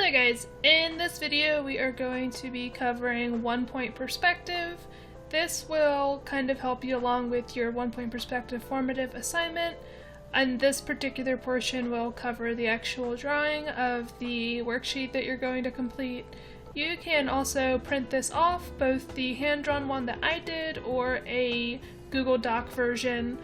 Hello guys, in this video we are going to be covering 1-point perspective. This will kind of help you along with your 1-point perspective formative assignment, and this particular portion will cover the actual drawing of the worksheet that you're going to complete. You can also print this off, both the hand-drawn one that I did or a Google Doc version.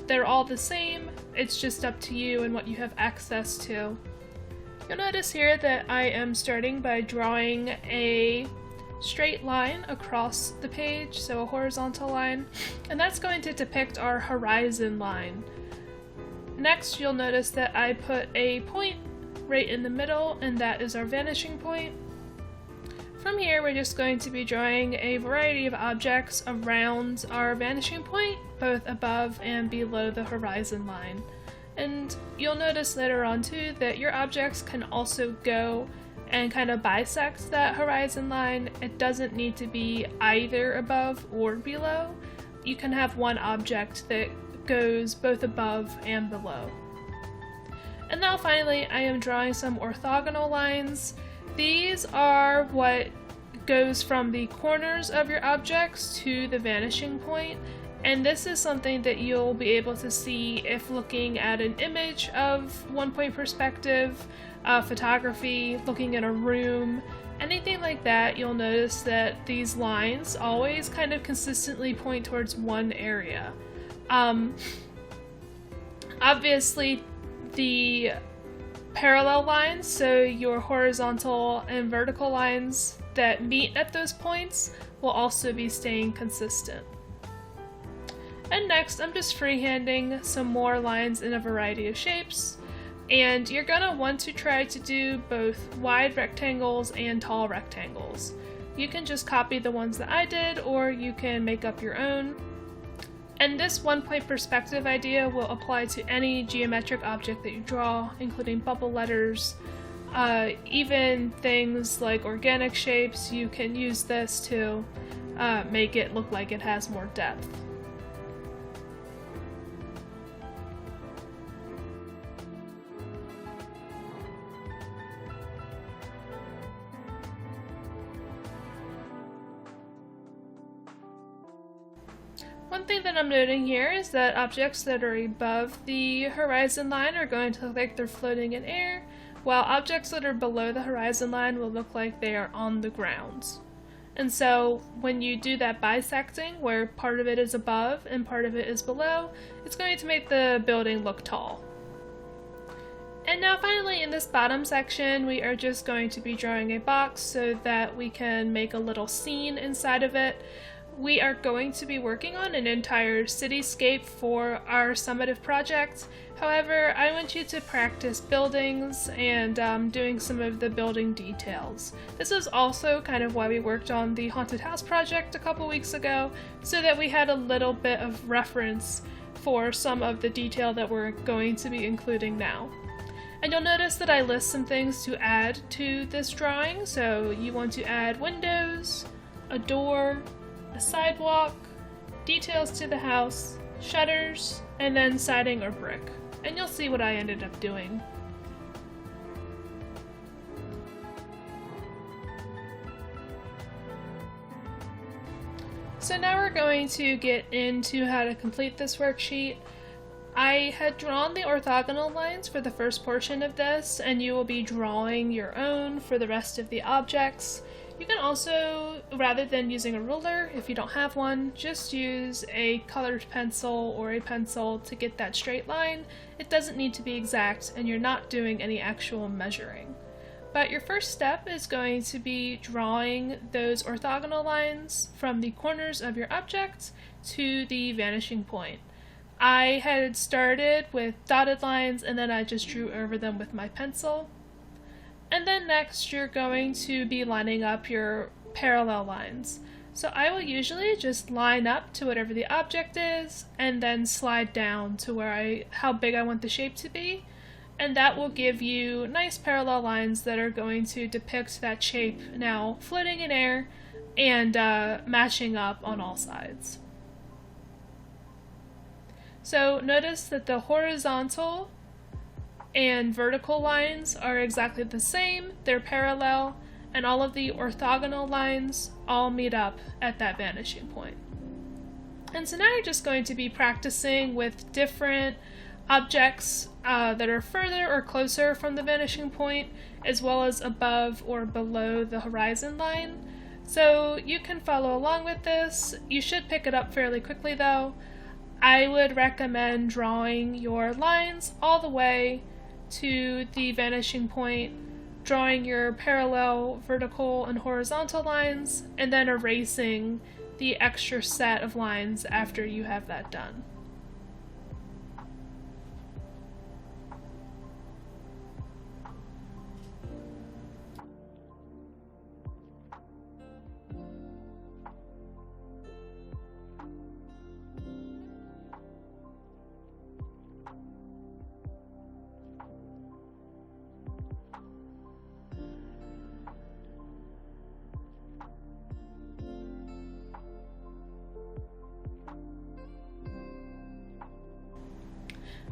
They're all the same, it's just up to you and what you have access to. You'll notice here that I am starting by drawing a straight line across the page, so a horizontal line, and that's going to depict our horizon line. Next, you'll notice that I put a point right in the middle, and that is our vanishing point. From here, we're just going to be drawing a variety of objects around our vanishing point, both above and below the horizon line. And you'll notice later on too that your objects can also go and kind of bisect that horizon line. It doesn't need to be either above or below. You can have one object that goes both above and below. And now finally I am drawing some orthogonal lines. These are what goes from the corners of your objects to the vanishing point. And this is something that you'll be able to see if looking at an image of 1-point perspective, photography, looking at a room, anything like that. You'll notice that these lines always kind of consistently point towards one area. Obviously the parallel lines, so your horizontal and vertical lines that meet at those points, will also be staying consistent. And next, I'm just freehanding some more lines in a variety of shapes, and you're gonna want to try to do both wide rectangles and tall rectangles. You can just copy the ones that I did, or you can make up your own. And this 1-point perspective idea will apply to any geometric object that you draw, including bubble letters, even things like organic shapes. You can use this to make it look like it has more depth. One thing that I'm noting here is that objects that are above the horizon line are going to look like they're floating in air, while objects that are below the horizon line will look like they are on the ground. And so when you do that bisecting, where part of it is above and part of it is below, it's going to make the building look tall. And now finally in this bottom section, we are just going to be drawing a box so that we can make a little scene inside of it. We are going to be working on an entire cityscape for our summative project. However, I want you to practice buildings and doing some of the building details. This is also kind of why we worked on the haunted house project a couple weeks ago, so that we had a little bit of reference for some of the detail that we're going to be including now. And you'll notice that I list some things to add to this drawing. So you want to add windows, a door, a sidewalk, details to the house, shutters, and then siding or brick. And you'll see what I ended up doing. So now we're going to get into how to complete this worksheet. I had drawn the orthogonal lines for the first portion of this, and you will be drawing your own for the rest of the objects. You can also, rather than using a ruler, if you don't have one, just use a colored pencil or a pencil to get that straight line. It doesn't need to be exact, and you're not doing any actual measuring. But your first step is going to be drawing those orthogonal lines from the corners of your object to the vanishing point. I had started with dotted lines, and then I just drew over them with my pencil. And then next you're going to be lining up your parallel lines. So I will usually just line up to whatever the object is and then slide down to how big I want the shape to be. And that will give you nice parallel lines that are going to depict that shape now floating in air and matching up on all sides. So notice that the horizontal and vertical lines are exactly the same, they're parallel, and all of the orthogonal lines all meet up at that vanishing point. And so now you're just going to be practicing with different objects that are further or closer from the vanishing point, as well as above or below the horizon line. So you can follow along with this. You should pick it up fairly quickly though. I would recommend drawing your lines all the way to the vanishing point, drawing your parallel, vertical, and horizontal lines, and then erasing the extra set of lines after you have that done.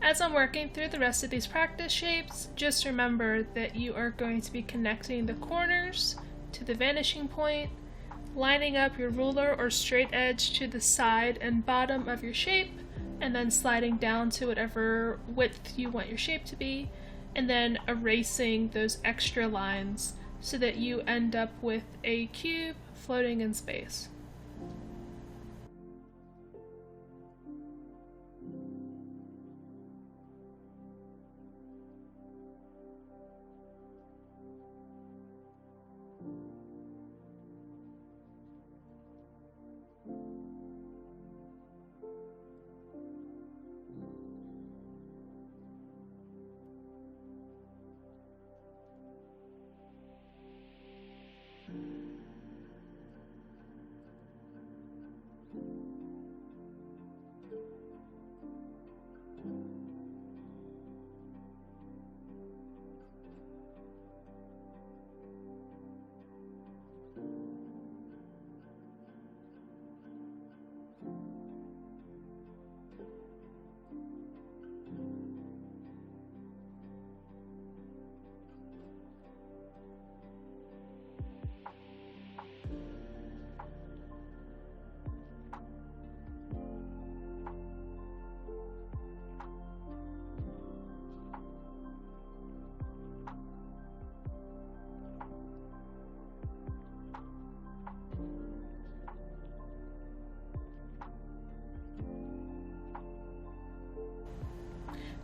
As I'm working through the rest of these practice shapes, just remember that you are going to be connecting the corners to the vanishing point, lining up your ruler or straight edge to the side and bottom of your shape, and then sliding down to whatever width you want your shape to be, and then erasing those extra lines so that you end up with a cube floating in space.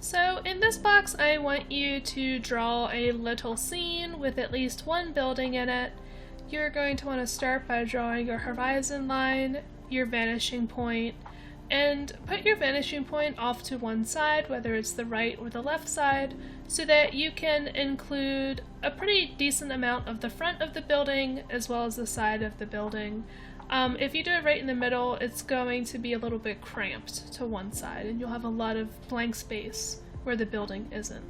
So in this box, I want you to draw a little scene with at least one building in it. You're going to want to start by drawing your horizon line, your vanishing point, and put your vanishing point off to one side, whether it's the right or the left side, so that you can include a pretty decent amount of the front of the building as well as the side of the building. If you do it right in the middle, it's going to be a little bit cramped to one side, and you'll have a lot of blank space where the building isn't.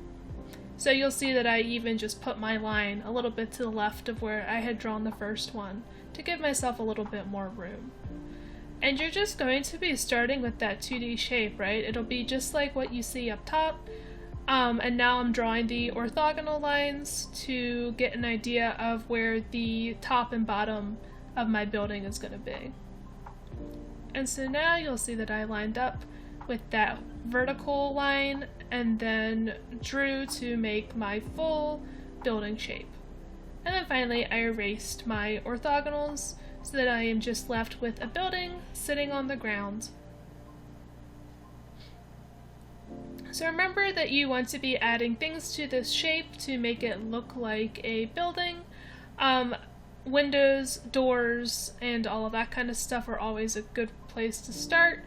So you'll see that I even just put my line a little bit to the left of where I had drawn the first one to give myself a little bit more room. And you're just going to be starting with that 2D shape, right? It'll be just like what you see up top. And now I'm drawing the orthogonal lines to get an idea of where the top and bottom of my building is going to be. And so now you'll see that I lined up with that vertical line and then drew to make my full building shape. And then finally I erased my orthogonals so that I am just left with a building sitting on the ground. So remember that you want to be adding things to this shape to make it look like a building. Windows, doors, and all of that kind of stuff are always a good place to start.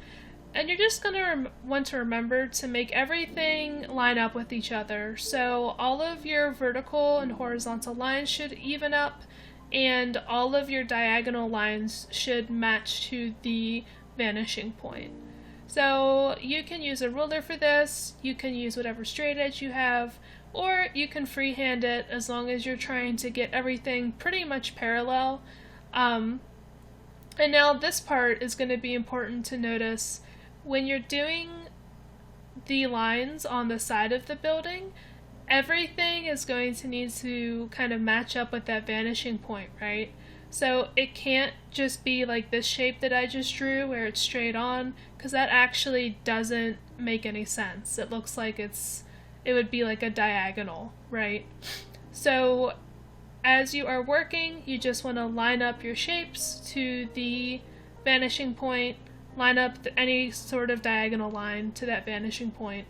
And you're just going to want to remember to make everything line up with each other. So all of your vertical and horizontal lines should even up, and all of your diagonal lines should match to the vanishing point. So you can use a ruler for this, you can use whatever straight edge you have, or you can freehand it as long as you're trying to get everything pretty much parallel. And now this part is going to be important to notice. When you're doing the lines on the side of the building, everything is going to need to kind of match up with that vanishing point, right? So it can't just be like this shape that I just drew where it's straight on, because that actually doesn't make any sense. It looks like it would be like a diagonal, right? So as you are working, you just want to line up your shapes to the vanishing point, line up any sort of diagonal line to that vanishing point.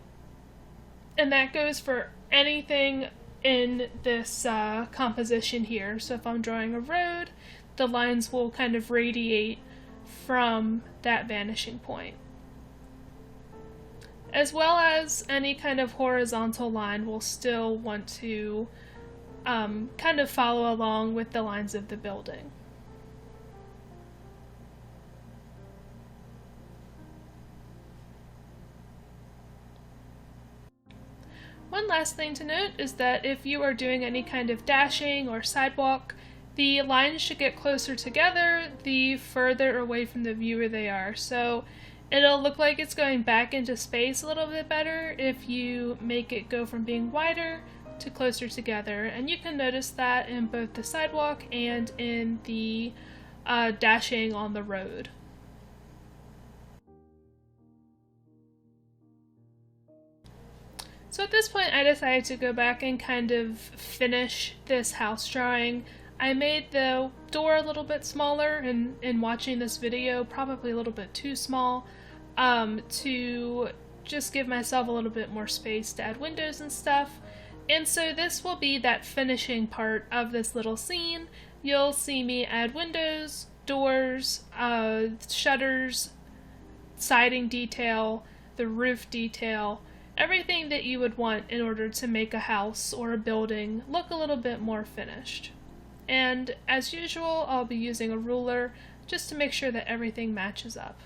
And that goes for anything in this composition here. So if I'm drawing a road, the lines will kind of radiate from that vanishing point. As well as any kind of horizontal line will still want to kind of follow along with the lines of the building. One last thing to note is that if you are doing any kind of dashing or sidewalk, the lines should get closer together the further away from the viewer they are. So it'll look like it's going back into space a little bit better if you make it go from being wider to closer together. And you can notice that in both the sidewalk and in the dashing on the road. So at this point I decided to go back and kind of finish this house drawing. I made the door a little bit smaller, and in watching this video probably a little bit too small, to just give myself a little bit more space to add windows and stuff. And so this will be that finishing part of this little scene. You'll see me add windows, doors, shutters, siding detail, the roof detail, everything that you would want in order to make a house or a building look a little bit more finished. And as usual, I'll be using a ruler just to make sure that everything matches up.